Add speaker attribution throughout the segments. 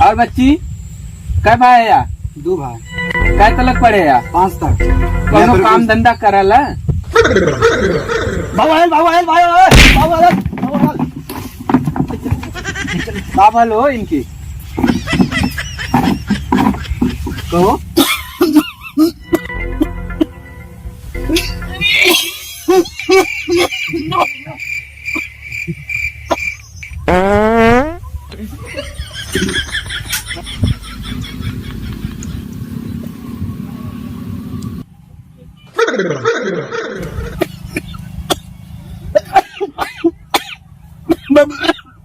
Speaker 1: और बच्ची कै भाई है या
Speaker 2: 2 भाई।
Speaker 1: कै तलक पढ़े या
Speaker 2: 5 तक।
Speaker 1: कोनो काम धंधा करला बाबा लो इनकी कहो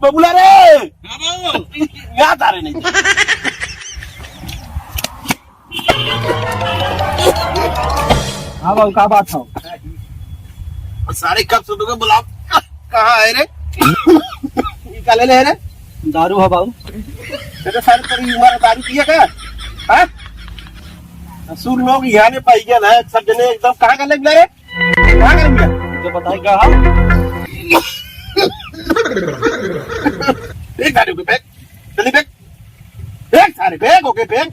Speaker 3: बबुला रे याद आ रहे नहीं।
Speaker 2: हाँ बाबू क्या बात हो?
Speaker 3: सारे कब सुबह को बुलाओ कहाँ है रे? निकाले ले रे
Speaker 2: दारू है बाबू।
Speaker 3: तेरे सारे तेरी उम्र दारू पिया क्या? हाँ सुन लोग यहाँ ने पाई गया ना सब जने एकदम कहाँ का लग रे? कहाँ का लग गया?
Speaker 2: जो बताएगा हाँ
Speaker 3: एक दारू के पैक चलिए पैक एक सारे पैक ओके पैक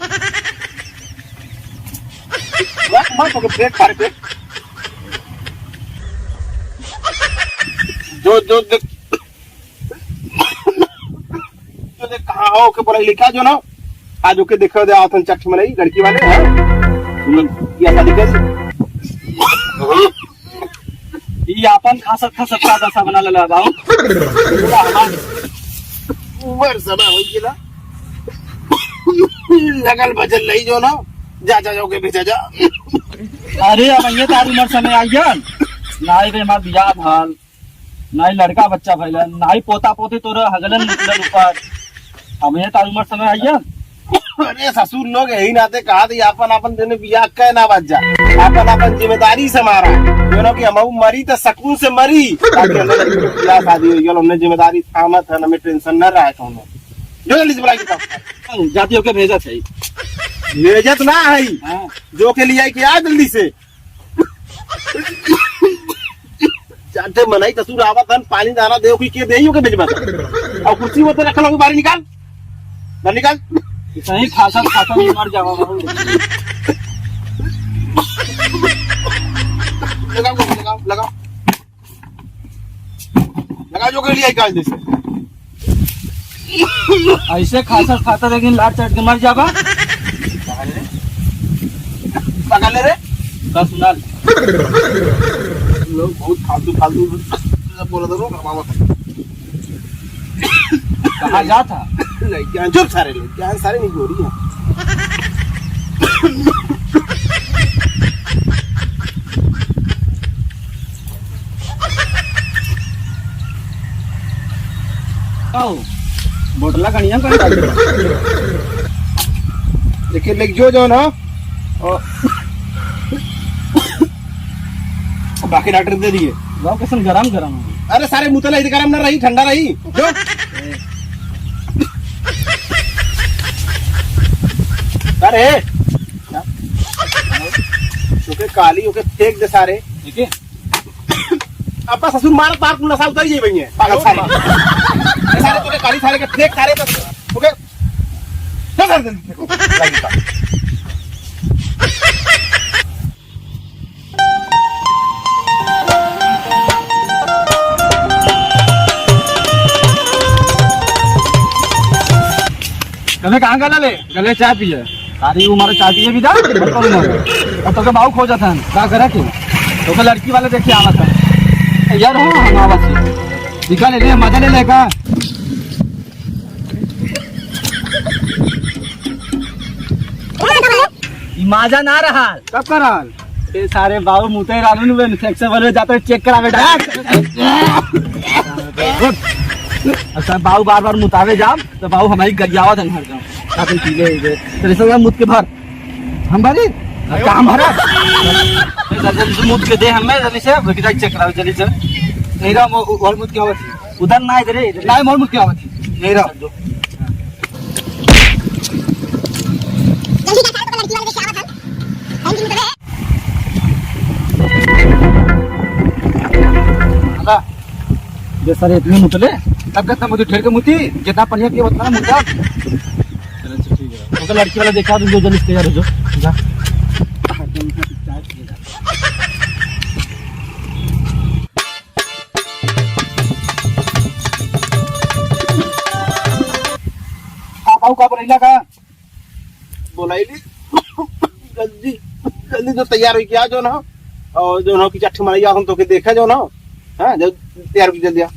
Speaker 3: मत ओके पैक सारे पैक जो जो देख कहाँ हो के पढ़ाई लिखा जो ना आज ओके देखो दे आतन चक्ष में नहीं लड़की वाले हैं ये शादी कैसे
Speaker 2: ये अपन खासत का दशा बना ले बाबू।
Speaker 3: उम्र समय हो गया लगल बजल नहीं जो ना जा जा जाओगे भेजा जा।
Speaker 2: अरे अब ये तारी उम्र समय आई है नाई रे हमार बियाह भाल नाई लड़का बच्चा भइलन नाई पोता पोती तोरे हगलन निकलन ऊपर अब ये तारी उम्र समय आई है।
Speaker 3: अरे ससुर लोग यही नाते कहा थे अपन अपन देने बियाह कह ना बच जा अपन अपन जिम्मेदारी से मारा जो कि हम मरी तो सकून से मरी ताकि बियाह शादी हो गया हमने जिम्मेदारी थामत है हमें टेंशन न रहा था जो जल्दी से बुलाई
Speaker 2: जातियों के भेजा थे
Speaker 3: भेजत ना है जो के लिए कि आ जल्दी से जाते मनाई ससुर आवत हन पानी दाना देव की के देइयो के भेजबा और कुर्सी में तो रख लो बाहर निकाल बाहर निकाल
Speaker 2: सही खासा नहीं मर जावा
Speaker 3: लगाओ लगाओ लगाओ लगाओ जो के लिए काज दे
Speaker 2: ऐसे खाता लेकिन लाट चढ़ के मर जावा
Speaker 3: लगा ले रे
Speaker 2: का सुना
Speaker 3: लोग बहुत फालतू बोला दो मामा
Speaker 2: कहाँ जा था
Speaker 3: नहीं ज्ञान चुप सारे लोग ज्ञान सारे नहीं हो रही है
Speaker 2: बोतला कनिया
Speaker 3: देखिए लेक जो ना बाकी डॉक्टर दे दिए
Speaker 2: गाँव कैसे गरम
Speaker 3: अरे सारे मुतला गरम ना रही ठंडा रही जो अरे ओके काली ओके फेंक दे सारे
Speaker 2: ठीक है
Speaker 3: आपका ससुर मार पार नशा उतर ही भैया पागल सारे सारे तोके काली सारे के फेंक सारे तो ओके चल सर जल्दी
Speaker 2: गले कहाँ गला ले गले चाय पिए सारी उम्र चाय पिए भी जा और तो बाबू खोजा था क्या करा क्यों तो लड़की वाले देखिए आवा था यार हो हम आवा से निकाल ले मजा ले लेगा मजा ना रहा कब करा ये सारे बाबू मुते रानू ने सेक्शन वाले जाते चेक करावे अच्छा बाबू बार बार मुतावे जाम तो बाबू हमारी गरियावा धन हर जाओ काफी पीले तेरे से मुत के भर हम भरी काम भरा जल्दी मुत के दे हमें जल्दी से कितना चेक कराओ जल्दी से नहीं रहा और मुत के आवत उधर ना इधर ना मोर मुत के आवत नहीं रहा सर इतने मुतले तब कहता मुझे ठेर के मुती जितना पनिया की उतना मुद्दा तो लड़की वाला देखा तो जल्दी तैयार हो जाओ जा।
Speaker 3: बाबू का बोला का बोलाइली जल्दी जल्दी जो तैयार हो किया जो ना और जो ना की चट्टी मारिया हम तो के देखा जो ना हां जब तैयार की जल्दी आ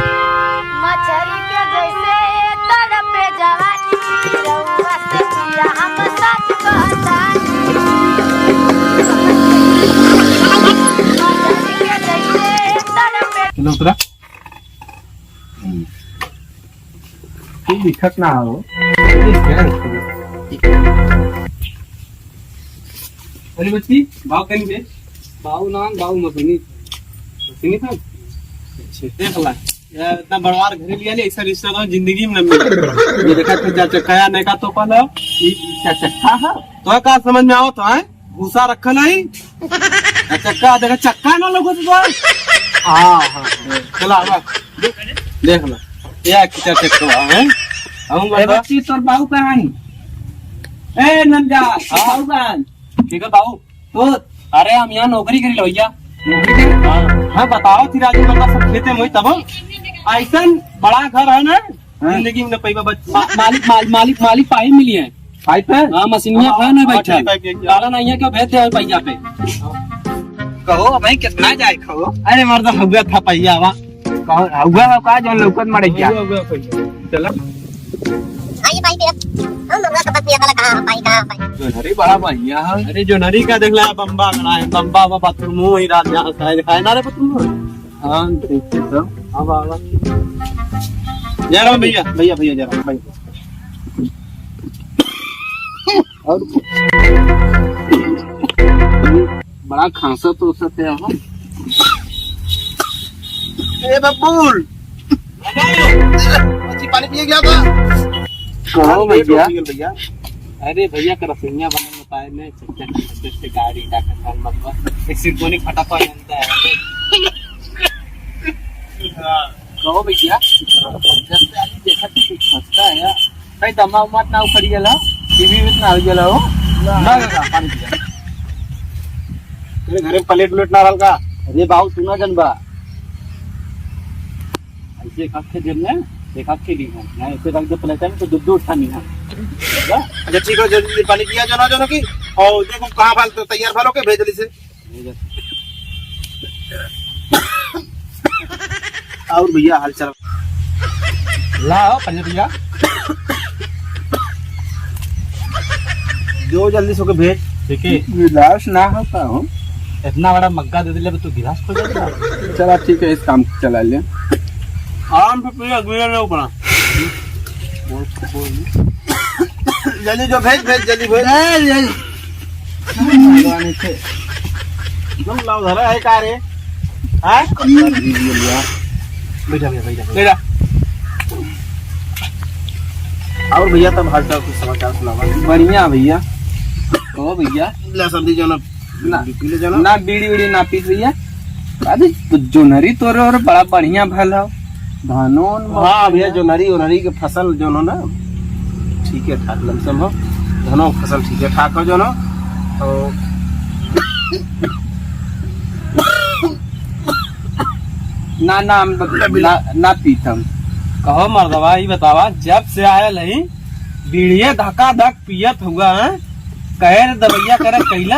Speaker 4: मछली के जैसे तड़पे जवानी रउआ से जिया हम सच कहतानी। मछली के जैसे तड़पे
Speaker 1: चलो उतरा तू दिखत ना हो अरे बच्ची भाव कहीं दे भाव ना भाव मशीनी मशीनी था
Speaker 3: देख ला यार इतना बड़वार घर लिया ले ऐसा रिश्ता तो जिंदगी में न मिले ये देखा तो जा चखाया नहीं का तो पल
Speaker 1: क्या चक्का है
Speaker 3: तो का समझ में आओ तो है भूसा रखल है चक्का देखा चक्का ना लोगो तो हां हां चला आवा देख ला ये कितना चक्का है हम
Speaker 1: अरे बच्ची तोर बाहु कहानी ए नंदा बाहु कहान
Speaker 3: ठीक है बाबू
Speaker 1: तो
Speaker 3: अरे हम यहाँ नौकरी करी लो भैया
Speaker 1: नौकरी कर
Speaker 3: हाँ बताओ थी राजू बता सब खेते में तब ऐसा बड़ा घर है ना जिंदगी में पैबा
Speaker 1: मालिक पाई मिली है पाइप है हाँ मशीनिया फैन है बैठा डाला नहीं है क्यों भेज दे पैया पे
Speaker 3: कहो मैं कितना जाए खाओ
Speaker 2: अरे मर्द हुआ था पहिया वा
Speaker 1: हुआ है का जो लौकत मरे क्या
Speaker 3: चलो
Speaker 4: आइए भाई पे हम लोग का पत्नी वाला कहां भाई
Speaker 1: जो अरे बड़ा भैया है
Speaker 3: अरे जो नरी का देख ला बम्बा गड़ा है बम्बा बाथरूम ही रात यहाँ शायद खाए ना रे बाथरूम
Speaker 1: हाँ देखते तो
Speaker 3: हाँ बाबा जरा भैया भैया भैया जरा भाई
Speaker 1: और बड़ा खांसा तो सकते हैं
Speaker 3: ए बब्बूल अच्छी पानी पिए गया था
Speaker 1: कहो भैया
Speaker 3: भैया
Speaker 1: अरे भैया का रसोइया बनने में पाए ने चक्कर से गाड़ी डाका साल मतलब एक सिरकोनिक फटाफट बनता है कहो भैया जब से आदमी देखा तो कुछ फंसता है यार कहीं दमा उमात ना उखड़ी गला टीवी में ना हो गला हो ना का पानी पिया
Speaker 3: तेरे घर में प्लेट उलेट ना रहल का
Speaker 2: अरे बाबू सुना जनबा
Speaker 1: ऐसे खाते जब ने देखा के दी है ना ऐसे रख दे प्लेट में तो दूध उठानी है
Speaker 3: अच्छा ठीक है जल्दी पानी पिया जो ना की और देखो कहाँ भाल तो तैयार भालो के भेज ली से और भैया हाल चाल
Speaker 2: लाओ पंजा भैया
Speaker 3: जो जल्दी सो के भेज
Speaker 2: ठीक है
Speaker 1: गिलास ना होता हूँ
Speaker 2: इतना बड़ा मग्गा दे दिले तो गिलास खो जाएगा
Speaker 1: चला ठीक है इस काम को चला ले
Speaker 3: आराम से पिया गुजर नहीं पड़ा जल्दी जो भेज भेज जल्दी भेज तुम लाओ धरा है का रे हाँ बैठा भैया बैठा और भैया तब हाल चाल कुछ समाचार सुनावा
Speaker 1: बढ़िया भैया कहो भैया
Speaker 3: ला सर्दी जो ना पी ले जाना
Speaker 1: ना बीड़ी बीड़ी ना पी भैया अरे तो जो नरी तोरे और बड़ा बढ़िया भल हो धानों
Speaker 3: हाँ भैया जो नरी के फसल जो ना ठीक है ठाक लमसम हो धनों फसल ठीक है ठाक हो जो ना तो
Speaker 1: ना ना ना पीतम
Speaker 3: कहो मर्दवा ये बतावा जब से आया नहीं बीड़िए धक्का धक पियत हुआ है कहे दवैया करे कैला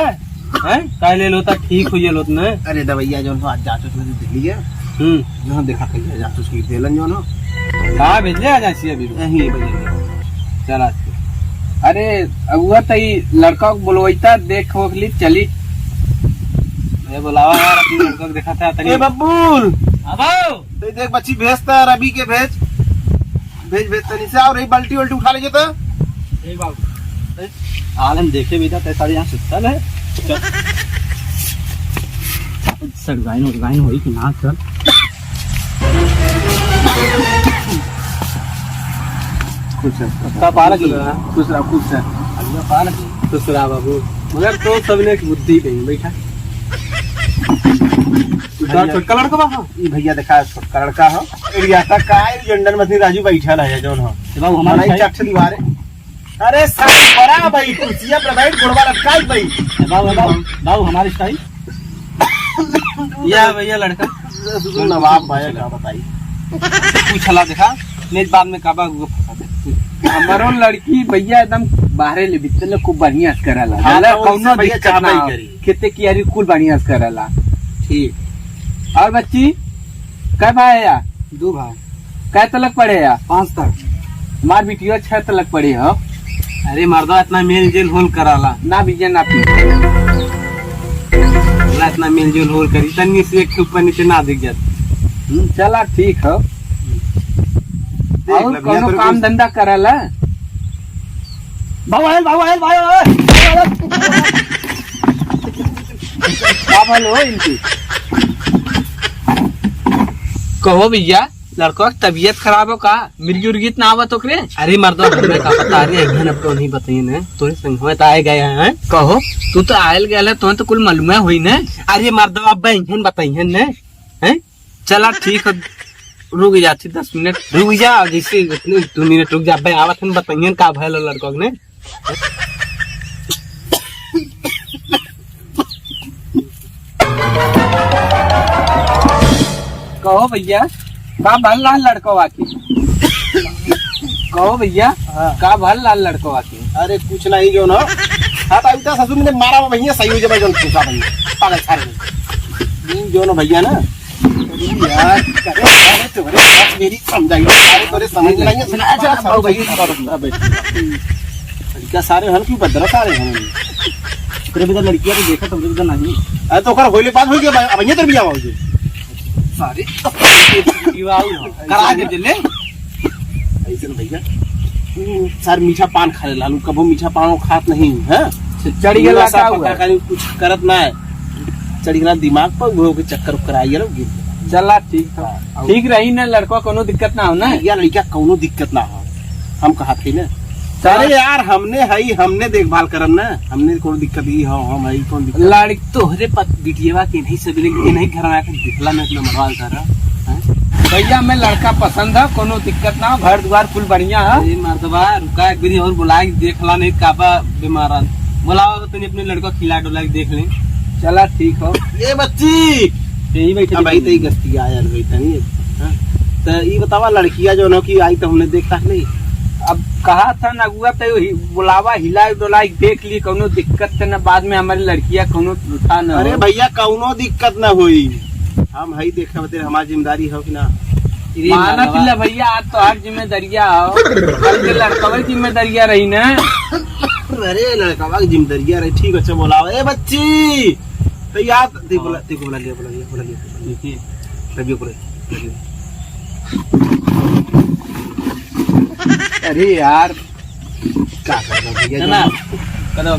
Speaker 3: है कह ले लो तो ठीक हुई लो ने अरे दवैया जो आज जाचूस में दिल्ली है ना देखा कैला जाचूस की देलन जो ना कहाँ भेजे आ जासी अभी यही बजे
Speaker 1: चला अरे अगुआ तो लड़का को बुलवाइता देख ली चली
Speaker 3: ये बुलावा यार अपने लड़का को देखा था तनी बब्बूल तो देख बच्ची भेजता रवि के भेज भेज भेज तनी से और बाल्टी वाल्टी उठा लीजिए तो
Speaker 2: आलन देखे भी था तैसा यहाँ सुतल है सड़गाइन होई कि ना चल
Speaker 1: खुश है
Speaker 2: सब पालक ही
Speaker 1: खुश रहा खुश है
Speaker 2: पालक
Speaker 1: खुश रहा बाबू मगर तो सबने की बुद्धि नहीं बैठा छोटका लड़का बा
Speaker 3: ई भैया देखा छोटका लड़का हो एरिया तक का जंडन मथी राजू बैठल है जोन हो
Speaker 2: बाबू
Speaker 3: हमारा
Speaker 2: हमारा
Speaker 3: ही चट दीवारे अरे साथ बड़ा भाई कुर्सियां पर बैठ गोड़वा लटकाई भाई
Speaker 2: बाबू हमारी स्टाइल
Speaker 1: या भैया लड़का
Speaker 3: नवाब भाई का बताई
Speaker 2: पूछला देखा नेट बाद में काबा को फंसा दे
Speaker 1: हमारो लड़की भैया एकदम बाहरे ले बिचले खूब बढ़िया से करला
Speaker 3: हाँ,
Speaker 1: जाला
Speaker 3: तो उससे
Speaker 1: कौनो
Speaker 3: भैया
Speaker 1: दिक्कत ना
Speaker 3: चाहता ही करी।
Speaker 1: खेते की यारी कुल बढ़िया से करला
Speaker 2: ठीक
Speaker 1: और बच्ची कै भाई या
Speaker 2: 2 भाई
Speaker 1: कै तलक पढ़े या
Speaker 2: 5 तक
Speaker 1: हमार बिटिया 6 तलक पढ़े हो
Speaker 2: अरे मर्दा इतना मेल जेल होल कराला
Speaker 1: ना बीजे ना पी
Speaker 2: इतना मेल जेल होल करी तन्नी से एक के ऊपर नीचे ना दिख जात
Speaker 1: चला ठीक हो और कोनो काम धंधा करला
Speaker 2: बाबू
Speaker 1: का लो इनकी कहो भैया लड़का की तबीयत खराब हो का मिर्गी उर्गी ना आवत ओकरे
Speaker 2: अरे मर्दा हमें का पता रे अगन अब तो नहीं बताइए ना तोरे संग में तो आए गए हैं
Speaker 1: कहो तू तो आयल गया तो कुल मालूम हुई ना
Speaker 2: अरे मर्दा अब बहन बताइए ना हैं
Speaker 1: चला ठीक है रुक जाती 10 मिनट
Speaker 2: रुक जा जैसे 2 मिनट रुक जा भाई आवत हम बताइए का भयल लड़का ने
Speaker 1: कहो भैया का भल लाल लड़को आके कहो भैया का भल लाल लड़को आके
Speaker 3: अरे कुछ नहीं जो ना हाँ तो अभी ससुर ने मारा भैया सही हो जाए जो पूछा भैया पागल सारे जो ना भैया ना यार अरे तुम्हारे बात मेरी समझाइए सारे तोरे समझ नहीं है सुना अच्छा आओ भैया लड़कियां सारे हन क्यों बदरा सारे हन
Speaker 2: तेरे भी लड़कियां तो देखा तुमने तो नहीं
Speaker 3: अरे तो कर होइले बात हो गया भैया तेरे भी आओ जी
Speaker 2: सारे करा के चले
Speaker 3: ऐसे ना भैया सर मीठा पान खा ले लालू कबो मीठा पान खात नहीं है
Speaker 1: चढ़ गया का हुआ
Speaker 3: कुछ करत ना है चढ़ गया दिमाग पर वो के चक्कर उक्कर आई गिर गया।
Speaker 1: चला ठीक रही ना लड़का कोनो दिक्कत ना हो ना
Speaker 3: या लड़किया कोनो दिक्कत ना हो हम कहा थे ना अरे यार हमने देखभाल करम ना हमने कोनो दिक्कत ही हो हम हई कौन दिक्कत
Speaker 1: लड़की
Speaker 2: तोहरे बिटिया के नहीं सब के नहीं घर में आके दिखला में इतना मरवाल कर
Speaker 1: भैया मैं लड़का पसंद है कोनो दिक्कत ना हो घर द्वार कुल बढ़िया है
Speaker 2: अरे मर्दबा रुका एक बारी और बुलाए देखला नहीं काबा बीमारन बुलाओ तो अपने लड़का खिला डुला के देख लें
Speaker 1: चला ठीक हो
Speaker 3: ये बच्ची
Speaker 2: यही बैठे
Speaker 3: भाई तो गस्ती आया भाई तनी तो ये बतावा लड़कियां जो ना की आई तो हमने देखता नहीं
Speaker 1: अब कहा था नगुआ तो बुलावा हिला डोलाई देख ली कोनो दिक्कत न बाद में हमारी लड़कियां कोनो उठा न
Speaker 3: अरे भैया कोनो दिक्कत ना हुई हम हई देखा बते हमारी जिम्मेदारी हो कि ना
Speaker 1: माना कि भैया आज तो हर जिम्मेदारियां हो कल के लड़का जिम्मेदारियां रही ना
Speaker 3: अरे लड़का की जिम्मेदारियां रही ठीक अच्छा बोलाओ ए बच्ची तो यार देखो बोला
Speaker 1: अरे यार
Speaker 3: क्या करना भैया
Speaker 1: ना करो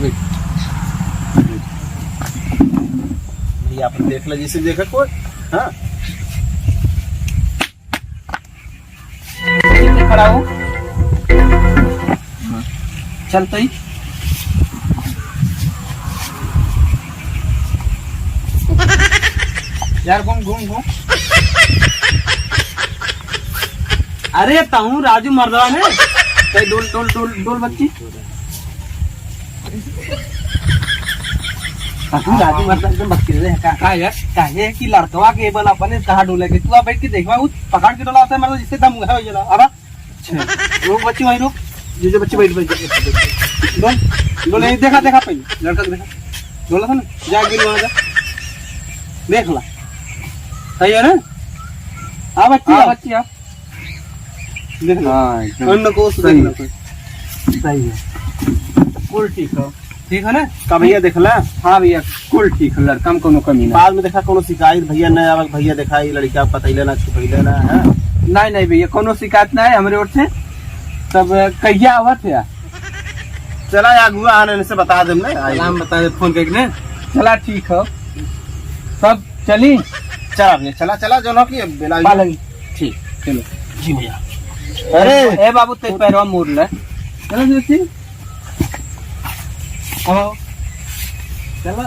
Speaker 3: भैया अपन देख ले जैसे देखा कोई हाँ
Speaker 1: खड़ा हो चलते ही यार घूम
Speaker 2: अरे ताऊ राजू मर्दवा ने
Speaker 1: डोल बच्ची
Speaker 2: राजू मर्दवा एकदम बच्चे
Speaker 1: का यार
Speaker 2: काहे कि लड़कवा के बल अपने कहा डोले के तू बैठ के देखवा पकड़ के डोला है मतलब जिससे दम हो जाला अब
Speaker 1: रोक बच्ची वहीं रोक
Speaker 3: जो बच्चे बैठ
Speaker 1: डोल नहीं देखा पहले लड़का देखा डोला था ना जा गिर वहां जा देख ला सही है ना हाँ बच्ची आप देख ला
Speaker 2: अन्न को
Speaker 1: सही है कुल ठीक है ना
Speaker 3: का भैया देखला
Speaker 1: हाँ भैया कुल ठीक है लड़का में कोनो कमी ना
Speaker 3: बाद में देखा कोनो शिकायत भैया न आवक भैया देखा ये लड़का पतैले ना छुपैले ना है
Speaker 1: नहीं भैया कोनो शिकायत ना है हमारे ओर से तब कहिया आवत है
Speaker 3: चला आगुआ आने से बता देम ना
Speaker 2: नाम बता दे फोन करके ना
Speaker 1: चला ठीक है सब चली
Speaker 3: चला भैया चला जो ना कि बेला
Speaker 1: पालन ठीक चलो
Speaker 3: जी भैया अरे
Speaker 1: ए बाबू तेरे पैरवा मोड़ ले चलो जोशी आओ चलो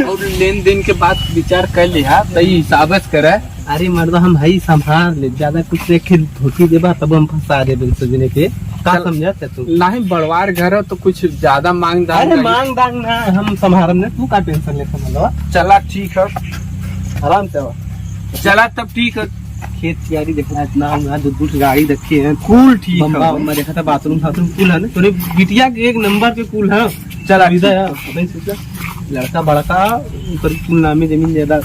Speaker 1: और लेन देन के बाद विचार कर लिया तई हिसाब से करे।
Speaker 2: अरे मर्द हम भाई संभाल ले, ज्यादा कुछ देखे धोती देबा तब हम फंसा दे सजने के का
Speaker 1: चल।
Speaker 2: समझा तू?
Speaker 1: नहीं बड़वार घर हो तो कुछ ज्यादा मांग दाम
Speaker 2: अरे
Speaker 1: नहीं।
Speaker 2: मांग दांग ना हम संभारम ने, तू का टेंशन ले समझ
Speaker 1: चला ठीक है
Speaker 2: आराम से आवा।
Speaker 1: चला तब ठीक है
Speaker 2: खेत कियारी देखना इतना हम दूध गाड़ी रखी है,
Speaker 1: कूल ठीक
Speaker 2: बम्बा
Speaker 1: है
Speaker 2: बम्बा देखा था, बाथरूम बाथरूम कूल है ना, तूने बिटिया के एक नंबर के कूल है।
Speaker 1: चला
Speaker 2: विदा है, अबे सोचा लड़का बड़का ऊपर कूल नामी जमीन ज्यादा